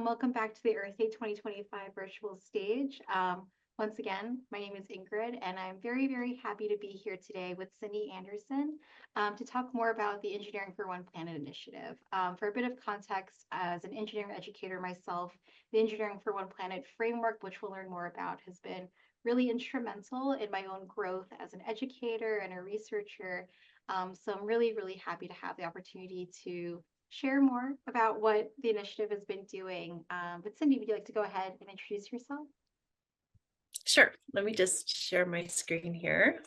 welcome back to the Earth Day 2025 virtual stage. Once again, my name is Ingrid, and I'm very, very happy to be here today with Cindy Anderson to talk more about the Engineering for One Planet initiative. For a bit of context, as an engineering educator myself, the Engineering for One Planet framework, which we'll learn more about, has been really instrumental in my own growth as an educator and a researcher. So I'm really, really happy to have the opportunity to share more about what the initiative has been doing. But Cindy, would you like to go ahead and introduce yourself? Sure. Let me just share my screen here.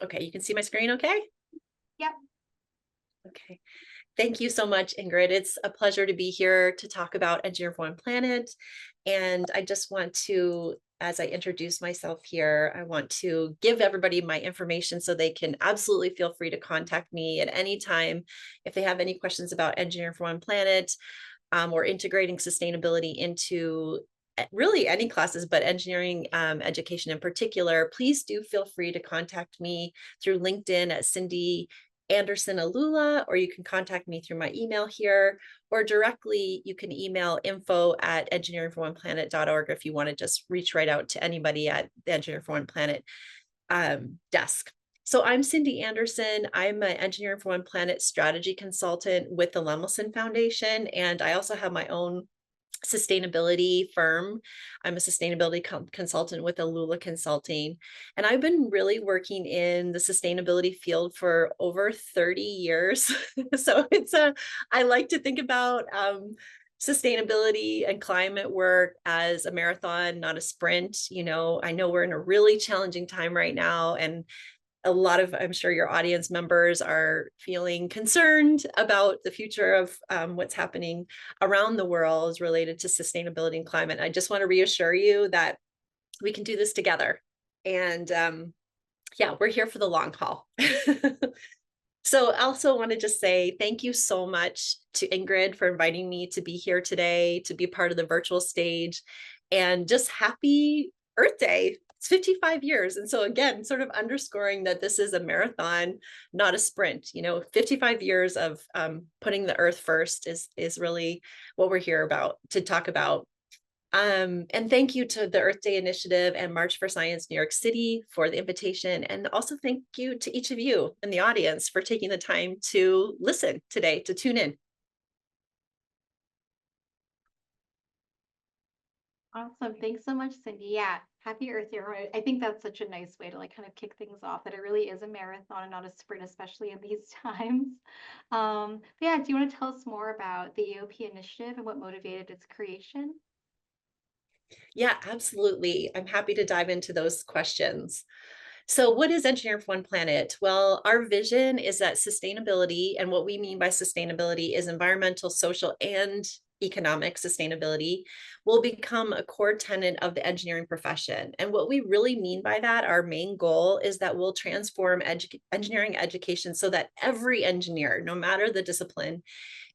Okay, you can see my screen okay? Yep. Okay. Thank you so much, Ingrid. It's a pleasure to be here to talk about Engineer for One Planet. And I just want to, as I introduce myself here, I want to give everybody my information so they can absolutely feel free to contact me at any time if they have any questions about Engineer for One Planet or integrating sustainability into really any classes, but engineering education in particular. Please do feel free to contact me through LinkedIn at Cindy Anderson Alula, or you can contact me through my email here, or directly you can email info@engineeringforoneplanet.org if you want to just reach right out to anybody at the Engineering for One Planet desk. So I'm Cindy Anderson. I'm an Engineering for One Planet strategy consultant with the Lemelson Foundation, and I also have my own sustainability firm. I'm a sustainability consultant with Alula Consulting, and I've been really working in the sustainability field for over 30 years. So I like to think about sustainability and climate work as a marathon, not a sprint. You know, I know we're in a really challenging time right now, and a lot of, I'm sure your audience members are feeling concerned about the future of what's happening around the world related to sustainability and climate. I just want to reassure you that we can do this together. And yeah, we're here for the long haul. So I also want to just say thank you so much to Ingrid for inviting me to be here today, to be part of the virtual stage, and just happy Earth Day. It's 55 years. And so again, sort of underscoring that this is a marathon, not a sprint. You know, 55 years of putting the Earth first is really what we're here about to talk about. And thank you to the Earth Day Initiative and March for Science New York City for the invitation. And also thank you to each of you in the audience for taking the time to listen today, to tune in. Awesome. Thanks so much, Cindy. Yeah, happy Earth Day. I think that's such a nice way to like kind of kick things off, that it really is a marathon and not a sprint, especially in these times. But yeah, do you want to tell us more about the EOP initiative and what motivated its creation? Yeah, absolutely. I'm happy to dive into those questions. So what is Engineering for One Planet? Well, our vision is that sustainability, and what we mean by sustainability is environmental, social, and economic sustainability, will become a core tenet of the engineering profession. And what we really mean by that, our main goal, is that we'll transform engineering education so that every engineer, no matter the discipline,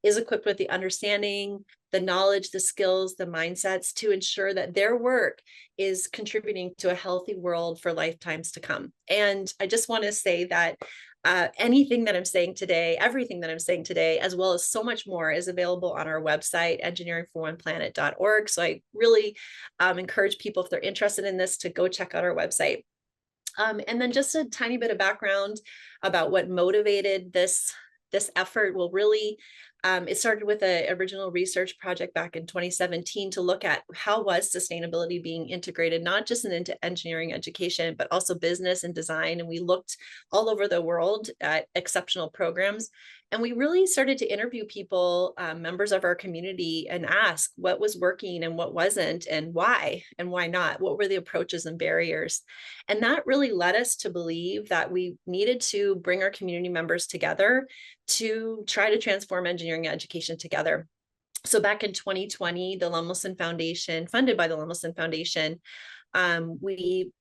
is equipped with the understanding, the knowledge, the skills, the mindsets to ensure that their work is contributing to a healthy world for lifetimes to come. And I just want to say that anything that I'm saying today, everything that I'm saying today, as well as so much more, is available on our website, engineeringforoneplanet.org. So I really encourage people, if they're interested in this, to go check out our website. And then just a tiny bit of background about what motivated this effort. Will really, it started with an original research project back in 2017 to look at how was sustainability being integrated, not just into engineering education, but also business and design. And we looked all over the world at exceptional programs. And we really started to interview people, members of our community, and ask what was working and what wasn't, and why not. What were the approaches and barriers? And that really led us to believe that we needed to bring our community members together to try to transform engineering education together. So back in 2020, the Lemelson Foundation, funded by the Lemelson Foundation, and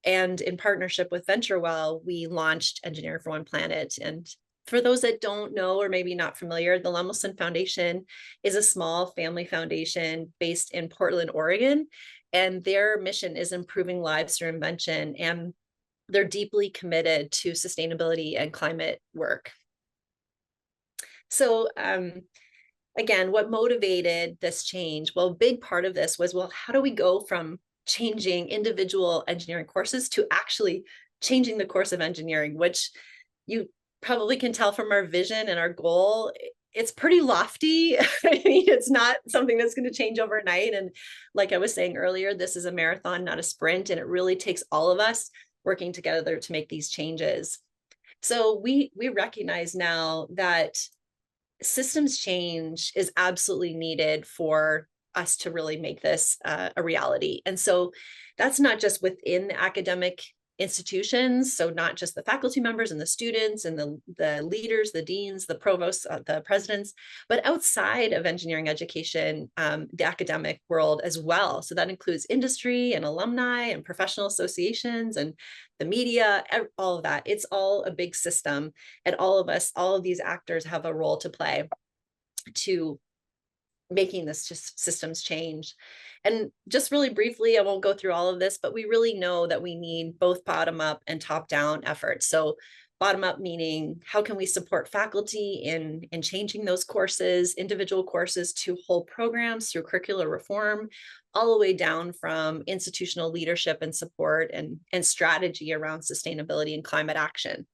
in partnership with VentureWell, we launched Engineering for One Planet. And for those that don't know or maybe not familiar, the Lemelson Foundation is a small family foundation based in Portland, Oregon, and their mission is improving lives through invention, and they're deeply committed to sustainability and climate work. So again, what motivated this change? Well, a big part of this was, well, how do we go from changing individual engineering courses to actually changing the course of engineering, which you probably can tell from our vision and our goal. It's pretty lofty. I mean, it's not something that's going to change overnight. And like I was saying earlier, this is a marathon, not a sprint. And it really takes all of us working together to make these changes. So we recognize now that systems change is absolutely needed for us to really make this a reality. And so that's not just within the academic institutions, so not just the faculty members and the students and the leaders, the deans, the provosts, the presidents, but outside of engineering education, the academic world as well. So that includes industry and alumni and professional associations and the media, all of that. It's all a big system, and all of us, all of these actors have a role to play to making this just systems change. And just really briefly, I won't go through all of this, but we really know that we need both bottom up and top down efforts. So bottom up meaning, how can we support faculty in changing those courses, individual courses, to whole programs through curricular reform, all the way down from institutional leadership and support and strategy around sustainability and climate action.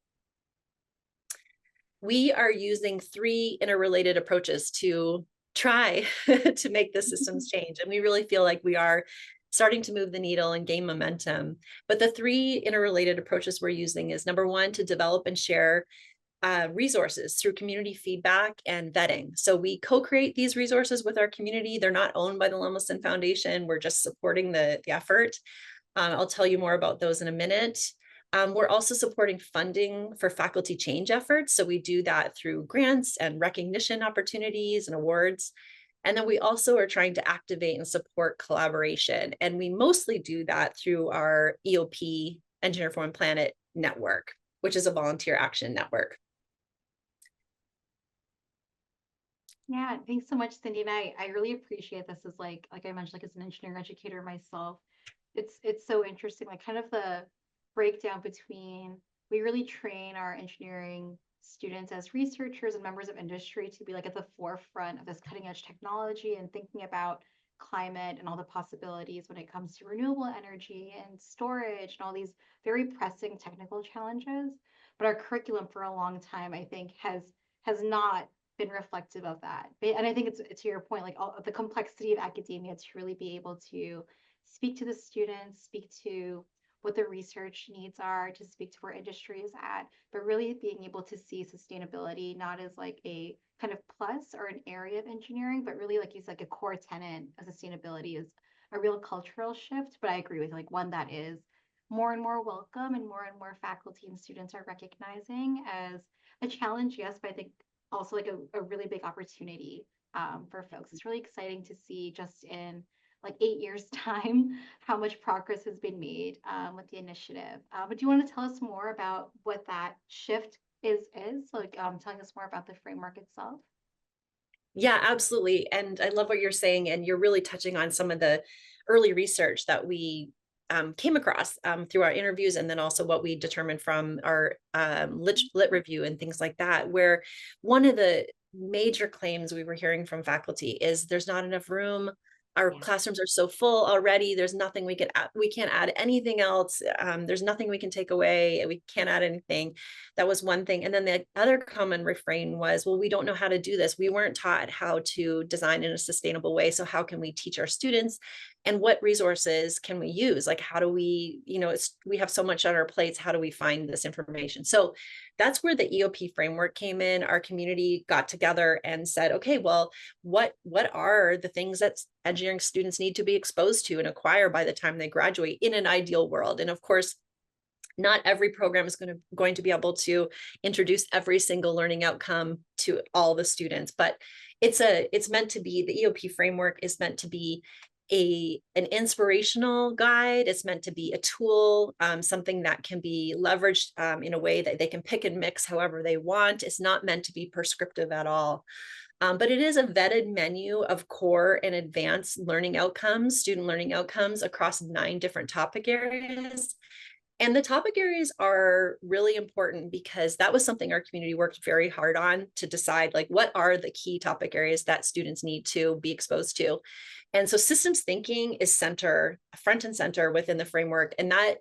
We are using 3 interrelated approaches to try to make the systems change. And we really feel like we are starting to move the needle and gain momentum. But the 3 interrelated approaches we're using is, number 1, to develop and share resources through community feedback and vetting. So we co-create these resources with our community. They're not owned by the Lemelson Foundation. We're just supporting the effort. I'll tell you more about those in a minute. We're also supporting funding for faculty change efforts. So we do that through grants and recognition opportunities and awards. And then we also are trying to activate and support collaboration. And we mostly do that through our EOP Engineer for One Planet network, which is a volunteer action network. Yeah, thanks so much, Cindy. And I really appreciate this as like I mentioned, like as an engineering educator myself, it's so interesting, like kind of the breakdown between we really train our engineering students as researchers and members of industry to be like at the forefront of this cutting edge technology and thinking about climate and all the possibilities when it comes to renewable energy and storage and all these very pressing technical challenges. But our curriculum for a long time, I think, has not been reflective of that. And I think it's to your point, like all the complexity of academia to really be able to speak to the students, speak to what the research needs are, to speak to where industry is at, but really being able to see sustainability not as like a kind of plus or an area of engineering, but really like you said, like a core tenet of sustainability is a real cultural shift. But I agree with like one that is more and more welcome and more faculty and students are recognizing as a challenge, yes, but I think also like a really big opportunity for folks. It's really exciting to see just in like 8 years time how much progress has been made with the initiative. But do you want to tell us more about what that shift is like telling us more about the framework itself? Yeah, absolutely. And I love what you're saying. And you're really touching on some of the early research that we came across through our interviews, and then also what we determined from our lit review and things like that, where one of the major claims we were hearing from faculty is there's not enough room. Our Yeah. classrooms are so full already. There's nothing we can add. We can't add anything else. There's nothing we can take away. We can't add anything. That was one thing. And then the other common refrain was, well, we don't know how to do this. We weren't taught how to design in a sustainable way. So how can we teach our students? And what resources can we use? Like, how do we, we have so much on our plates. How do we find this information? So that's where the EOP framework came in. Our community got together and said, okay, well, what are the things that engineering students need to be exposed to and acquire by the time they graduate in an ideal world? And of course, not every program is going to be able to introduce every single learning outcome to all the students, but it's meant to be, the EOP framework is meant to be an inspirational guide. It's meant to be a tool, something that can be leveraged in a way that they can pick and mix however they want. It's not meant to be prescriptive at all. But it is a vetted menu of core and advanced learning outcomes, student learning outcomes across 9 different topic areas. And the topic areas are really important because that was something our community worked very hard on to decide, like, what are the key topic areas that students need to be exposed to. And so systems thinking is front and center within the framework. And that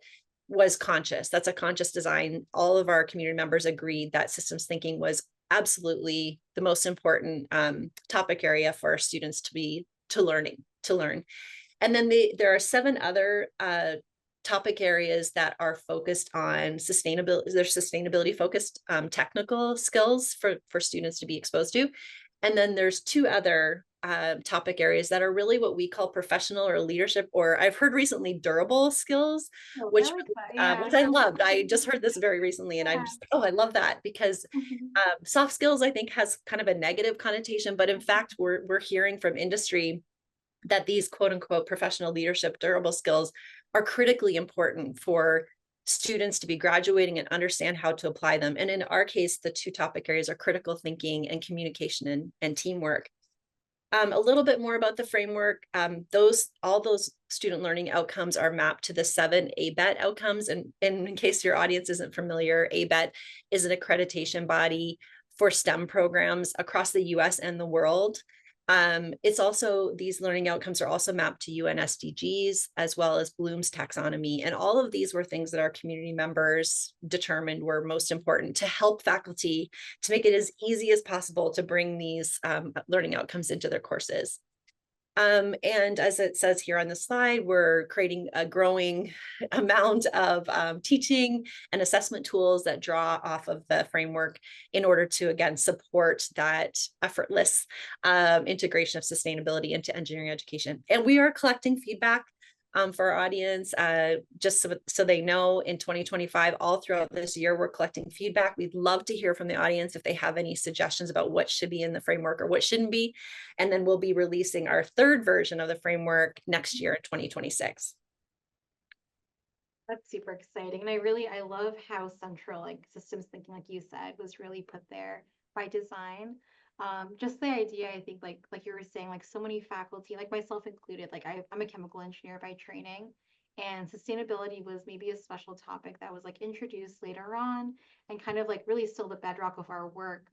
was conscious. That's a conscious design. All of our community members agreed that systems thinking was absolutely the most important topic area for our students to learn. And then there are 7 other topic areas that are focused on sustainability. They're sustainability focused technical skills for students to be exposed to. And then there's 2 other topic areas that are really what we call professional or leadership, or I've heard recently durable skills, Oh, I which like that. Yeah. which I loved. I just heard this very recently, and I'm Yeah. just, oh, I love that, because Mhm. soft skills, I think, has kind of a negative connotation, but in fact, we're hearing from industry that these quote unquote professional leadership durable skills are critically important for students to be graduating and understand how to apply them. And in our case, the 2 topic areas are critical thinking and communication and teamwork. A little bit more about the framework. All those student learning outcomes are mapped to the 7 ABET outcomes. And in case your audience isn't familiar, ABET is an accreditation body for STEM programs across the US and the world. It's also, these learning outcomes are also mapped to UN SDGs as well as Bloom's taxonomy. And all of these were things that our community members determined were most important to help faculty to make it as easy as possible to bring these learning outcomes into their courses. And as it says here on the slide, we're creating a growing amount of teaching and assessment tools that draw off of the framework in order to, again, support that effortless integration of sustainability into engineering education. And we are collecting feedback for our audience, just so they know, in 2025, all throughout this year, we're collecting feedback. We'd love to hear from the audience if they have any suggestions about what should be in the framework or what shouldn't be. And then we'll be releasing our 3rd version of the framework next year in 2026. That's super exciting. And I love how central, like, systems thinking, like you said, was really put there by design. Just the idea, I think, like you were saying, like, so many faculty, like myself included, like I'm a chemical engineer by training, and sustainability was maybe a special topic that was like introduced later on, and kind of like really still the bedrock of our work.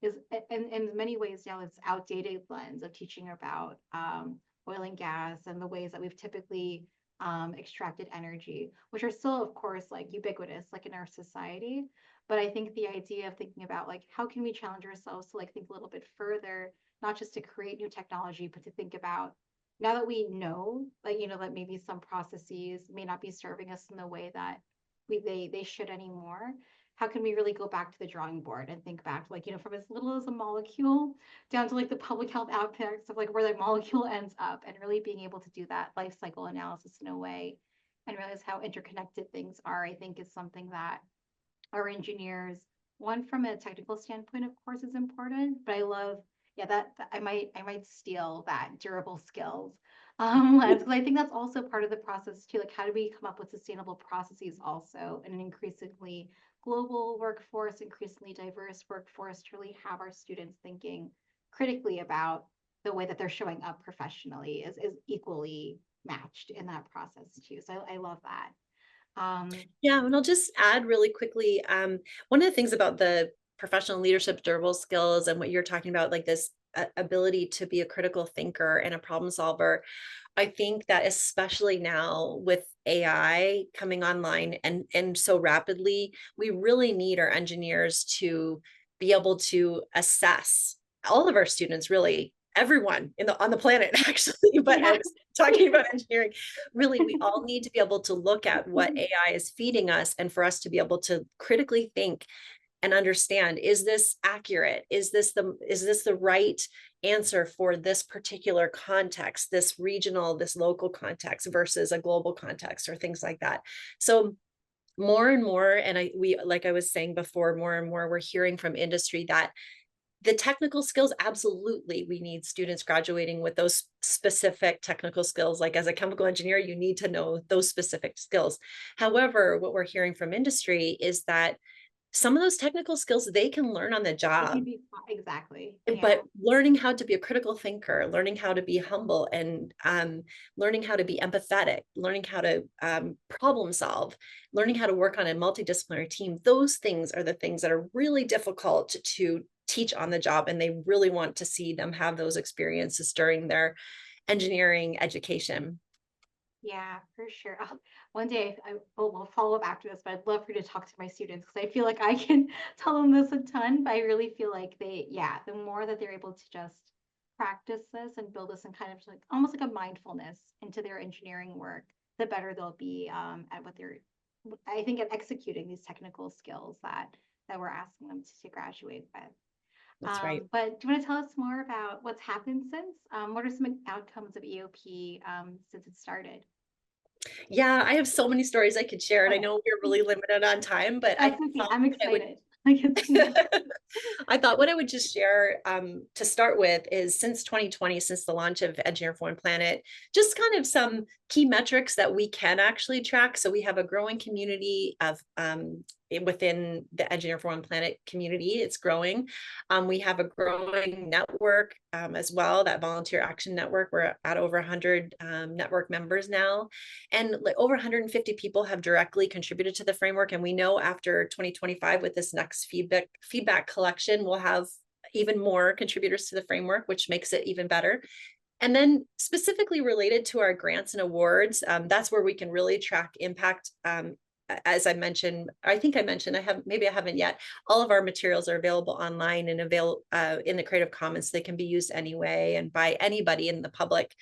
Is in many ways now it's outdated lens of teaching about oil and gas and the ways that we've typically extracted energy, which are still, of course, like ubiquitous, like in our society. But I think the idea of thinking about, like, how can we challenge ourselves to, like, think a little bit further, not just to create new technology, but to think about, now that we know, like, that maybe some processes may not be serving us in the way that they should anymore. How can we really go back to the drawing board and think back, like, from as little as a molecule down to like the public health impacts of like where the molecule ends up, and really being able to do that life cycle analysis in a way and realize how interconnected things are, I think, is something that our engineers, one, from a technical standpoint, of course, is important, but I love, yeah, that I might steal that durable skills lens, because I think that's also part of the process too. Like, how do we come up with sustainable processes also in an increasingly global workforce, increasingly diverse workforce, to really have our students thinking critically about the way that they're showing up professionally is equally matched in that process too. So I love that. Yeah, and I'll just add really quickly, one of the things about the professional leadership durable skills and what you're talking about, like this ability to be a critical thinker and a problem solver, I think that especially now with AI coming online and so rapidly, we really need our engineers to be able to assess all of our students, really everyone on the planet, actually, but I Yeah. was talking about engineering. Really, we all need to be able to look at what AI is feeding us, and for us to be able to critically think and understand, is this accurate? Is this the right answer for this particular context, this regional, this local context versus a global context, or things like that? So more and more, and we, like I was saying before, more and more we're hearing from industry that the technical skills, absolutely, we need students graduating with those specific technical skills. Like, as a chemical engineer, you need to know those specific skills. However, what we're hearing from industry is that some of those technical skills they can learn on the It job. can be exactly. Yeah. But learning how to be a critical thinker, learning how to be humble, and learning how to be empathetic, learning how to problem solve, learning how to work on a multidisciplinary team, those things are the things that are really difficult to teach on the job. And they really want to see them have those experiences during their engineering education. Yeah, for sure. One day we'll follow up after this, but I'd love for you to talk to my students because I feel like I can tell them this a ton, but I really feel like yeah, the more that they're able to just practice this and build this and kind of like almost like a mindfulness into their engineering work, the better they'll be at what I think, at executing these technical skills that we're asking them to graduate with. That's right. But do you want to tell us more about what's happened since? What are some outcomes of EOP since it started? Yeah, I have so many stories I could share, and I Okay. know we're really limited on time, but I That's okay. thought I'm I would excited. I can see. I thought what I would just share to start with is since 2020, since the launch of Engineer for One Planet, just kind of some key metrics that we can actually track. So we have a growing community of within the Engineer for One Planet community. It's growing. We have a growing network as well, that Volunteer Action Network. We're at over 100 network members now. And like over 150 people have directly contributed to the framework. And we know after 2025, with this next feedback collection, we'll have even more contributors to the framework, which makes it even better. And then specifically related to our grants and awards, that's where we can really track impact. As I mentioned, I think I mentioned, maybe I haven't yet, all of our materials are available online and available in the Creative Commons. They can be used anyway and by anybody in the public.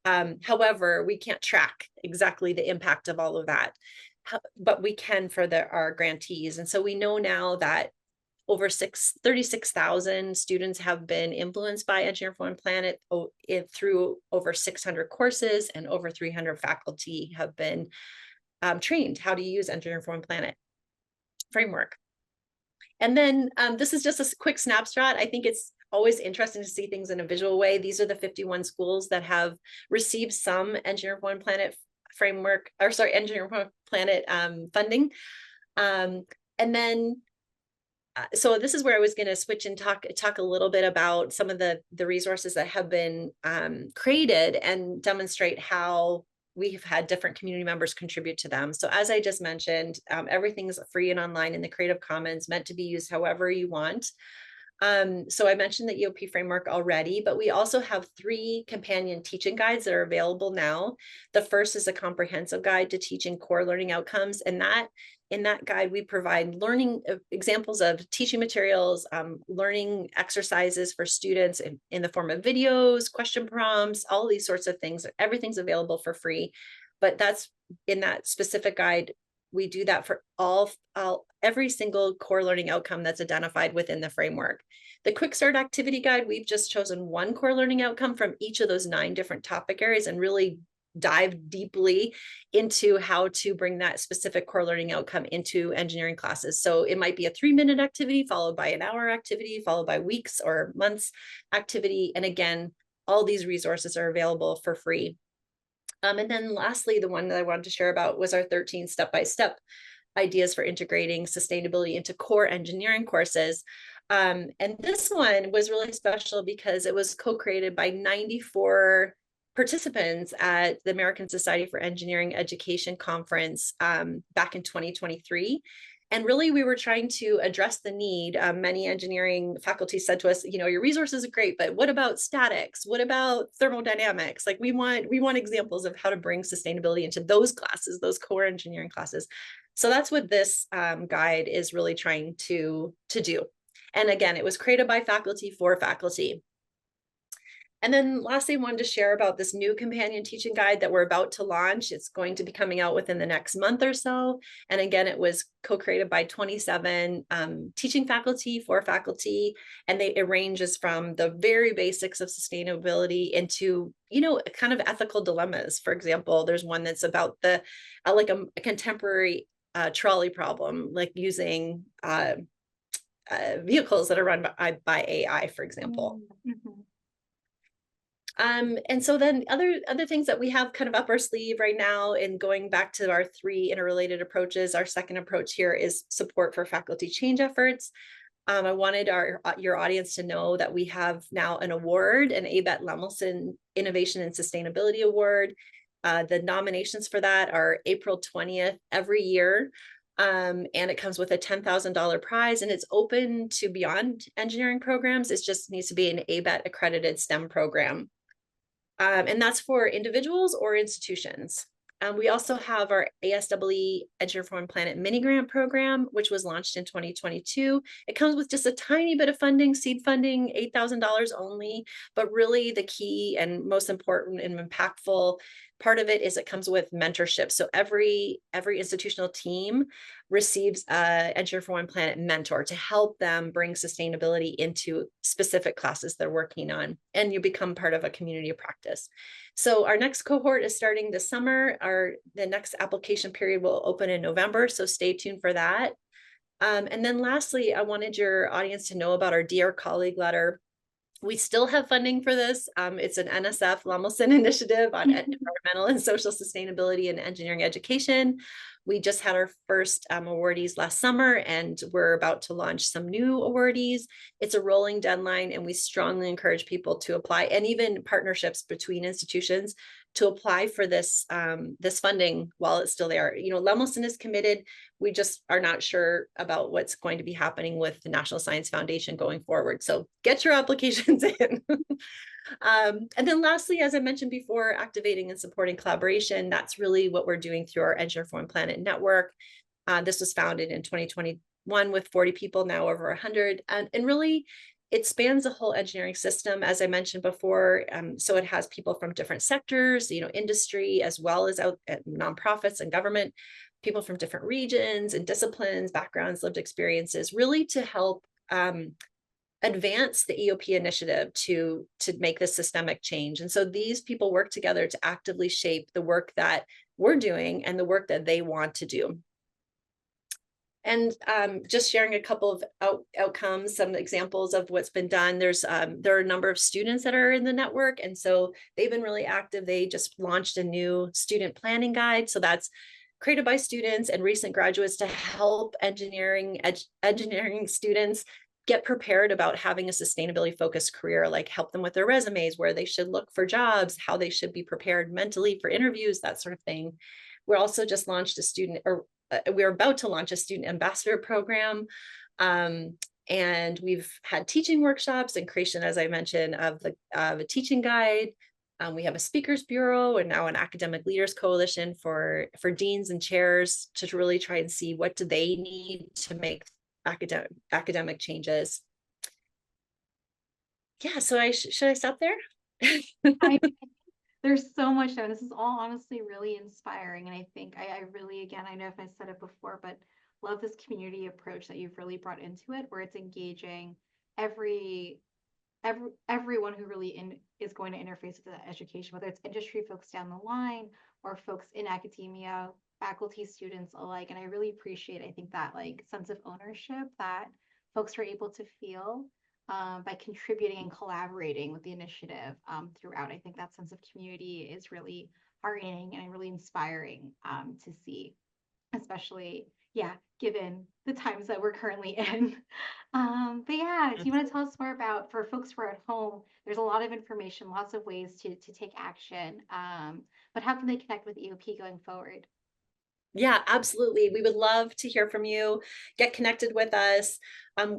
However, we can't track exactly the impact of all of that, but we can for our grantees. And so we know now that over 36,000 students have been influenced by Engineer for One Planet through over 600 courses, and over 300 faculty have been trained how to use Engineer for One Planet framework. And then this is just a quick snapshot. I think it's always interesting to see things in a visual way. These are the 51 schools that have received some Engineer for One Planet framework, or sorry, Engineer for One Planet funding. And then so this is where I was going to switch and talk a little bit about some of the resources that have been created and demonstrate how we've had different community members contribute to them. So as I just mentioned, everything's free and online in the Creative Commons, meant to be used however you want. So I mentioned the EOP framework already, but we also have 3 companion teaching guides that are available now. The first is a comprehensive guide to teaching core learning outcomes, and in that guide, we provide learning examples of teaching materials, learning exercises for students in the form of videos, question prompts, all these sorts of things. Everything's available for free, but that's in that specific guide. We do that for every single core learning outcome that's identified within the framework. The Quick Start Activity Guide, we've just chosen one core learning outcome from each of those 9 different topic areas and really dive deeply into how to bring that specific core learning outcome into engineering classes. So it might be a 3-minute activity followed by an hour activity, followed by weeks or months activity. And again, all these resources are available for free. And then lastly, the one that I wanted to share about was our 13 step-by-step ideas for integrating sustainability into core engineering courses. And this one was really special because it was co-created by 94 participants at the American Society for Engineering Education conference back in 2023. And really, we were trying to address the need. Many engineering faculty said to us, your resources are great, but what about statics? What about thermodynamics? Like we want examples of how to bring sustainability into those classes, those core engineering classes. So that's what this guide is really trying to do. And again, it was created by faculty for faculty. And then lastly, I wanted to share about this new companion teaching guide that we're about to launch. It's going to be coming out within the next month or so. And again, it was co-created by 27 teaching faculty for faculty. And it ranges from the very basics of sustainability into, kind of ethical dilemmas. For example, there's one that's about like a contemporary trolley problem, like using vehicles that are run by AI, for example. Mm-hmm. And so then other things that we have kind of up our sleeve right now, and going back to our 3 interrelated approaches, our second approach here is support for faculty change efforts. I wanted your audience to know that we have now an award, an ABET Lemelson Innovation and Sustainability Award. The nominations for that are April 20th every year. And it comes with a $10,000 prize, and it's open to beyond engineering programs. It just needs to be an ABET accredited STEM program. And that's for individuals or institutions. We also have our ASEE Engineer for One Planet mini grant program, which was launched in 2022. It comes with just a tiny bit of funding, seed funding, $8,000 only, but really the key and most important and impactful part of it is it comes with mentorship. So every institutional team receives a Engineer for One Planet mentor to help them bring sustainability into specific classes they're working on, and you become part of a community of practice. So our next cohort is starting this summer. The next application period will open in November, so stay tuned for that. And then lastly, I wanted your audience to know about our Dear Colleague letter. We still have funding for this. It's an NSF Lemelson initiative on environmental and social sustainability and engineering education. We just had our first awardees last summer, and we're about to launch some new awardees. It's a rolling deadline, and we strongly encourage people to apply, and even partnerships between institutions to apply for this this funding while it's still there. You know, Lemelson is committed. We just are not sure about what's going to be happening with the National Science Foundation going forward. So get your applications in. And then lastly, as I mentioned before, activating and supporting collaboration. That's really what we're doing through our Engineer for One Planet network. This was founded in 2021 with 40 people, now over 100. And really, it spans the whole engineering system, as I mentioned before. So it has people from different sectors, you know, industry, as well as out at nonprofits and government, people from different regions and disciplines, backgrounds, lived experiences, really to help advance the EOP initiative to make this systemic change. And so these people work together to actively shape the work that we're doing and the work that they want to do. And just sharing a couple of outcomes, some examples of what's been done. There are a number of students that are in the network, and so they've been really active. They just launched a new student planning guide. So that's created by students and recent graduates to help engineering students get prepared about having a sustainability focused career, like help them with their resumes, where they should look for jobs, how they should be prepared mentally for interviews, that sort of thing. We're also just launched a student, or we're about to launch a student ambassador program. And we've had teaching workshops and creation, as I mentioned, of a teaching guide. We have a speakers bureau and now an academic leaders coalition for deans and chairs to really try and see what do they need to make academic changes. Yeah, so should I stop there? There's so much there. This is all honestly really inspiring. And I think I really, again, I know if I said it before, but love this community approach that you've really brought into it, where it's engaging everyone who really is going to interface with the education, whether it's industry folks down the line or folks in academia, faculty, students alike. And I really appreciate, I think, that like sense of ownership that folks are able to feel by contributing and collaborating with the initiative throughout. I think that sense of community is really heartening and really inspiring to see, especially, yeah, given the times that we're currently in. But yeah, do you want to tell us more about, for folks who are at home, there's a lot of information, lots of ways to take action, but how can they connect with EOP going forward? Yeah, absolutely. We would love to hear from you. Get connected with us.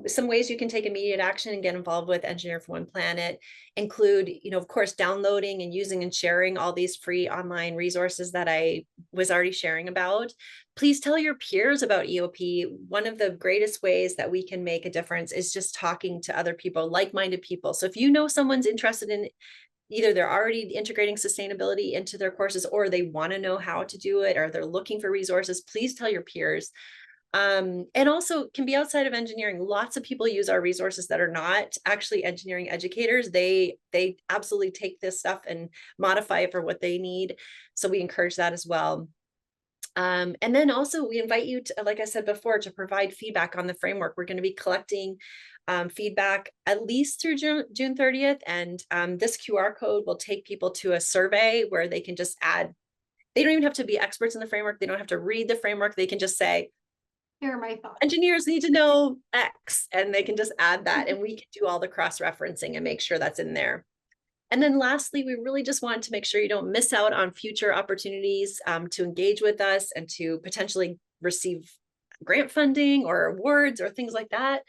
Some ways you can take immediate action and get involved with Engineer for One Planet include, you know, of course, downloading and using and sharing all these free online resources that I was already sharing about. Please tell your peers about EOP. One of the greatest ways that we can make a difference is just talking to other people, like-minded people. So if you know someone's interested in either they're already integrating sustainability into their courses, or they want to know how to do it, or they're looking for resources, please tell your peers. And also can be outside of engineering. Lots of people use our resources that are not actually engineering educators. They absolutely take this stuff and modify it for what they need. So we encourage that as well. And then also we invite you to, like I said before, to provide feedback on the framework. We're going to be collecting feedback at least through June 30th. And this QR code will take people to a survey where they can just add, they don't even have to be experts in the framework. They don't have to read the framework. They can just say, Here are my thoughts. engineers need to know X, and they can just add that, and we can do all the cross-referencing and make sure that's in there. And then lastly, we really just want to make sure you don't miss out on future opportunities to engage with us and to potentially receive grant funding or awards or things like that.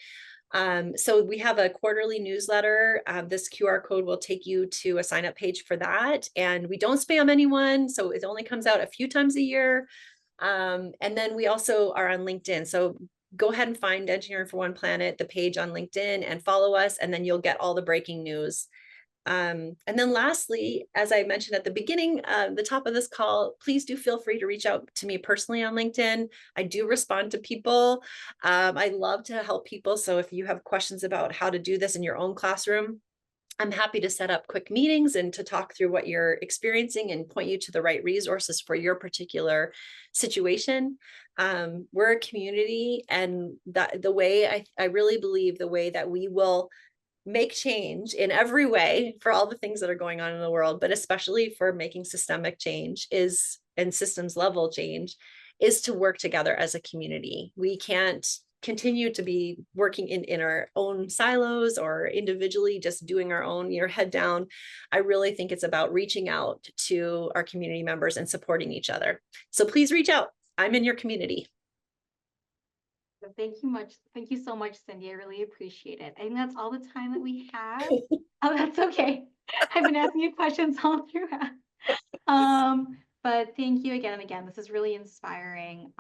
So we have a quarterly newsletter. This QR code will take you to a sign up page for that. And we don't spam anyone. So it only comes out a few times a year. And then we also are on LinkedIn. So go ahead and find Engineering for One Planet, the page on LinkedIn, and follow us, and then you'll get all the breaking news. And then lastly, as I mentioned at the beginning, the top of this call, please do feel free to reach out to me personally on LinkedIn. I do respond to people. I love to help people. So if you have questions about how to do this in your own classroom, I'm happy to set up quick meetings and to talk through what you're experiencing and point you to the right resources for your particular situation. We're a community, and that the way I really believe the way that we will make change in every way for all the things that are going on in the world, but especially for making systemic change is, and systems level change, is to work together as a community. We can't continue to be working in our own silos or individually just doing our own, your head down. I really think it's about reaching out to our community members and supporting each other. So please reach out. I'm in your community. Thank you much. Thank you so much, Cindy. I really appreciate it. I think that's all the time that we have. Oh, that's okay. I've been asking you questions all throughout. But thank you again and again. This is really inspiring.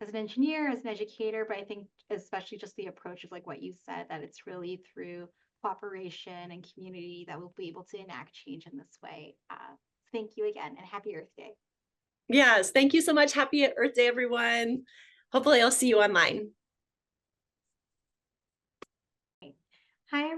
As an engineer, as an educator, but I think especially just the approach of like what you said, that it's really through cooperation and community that we'll be able to enact change in this way. Thank you again, and happy Earth Day. Yes, thank you so much. Happy Earth Day, everyone. Hopefully I'll see you online. Hi, everyone.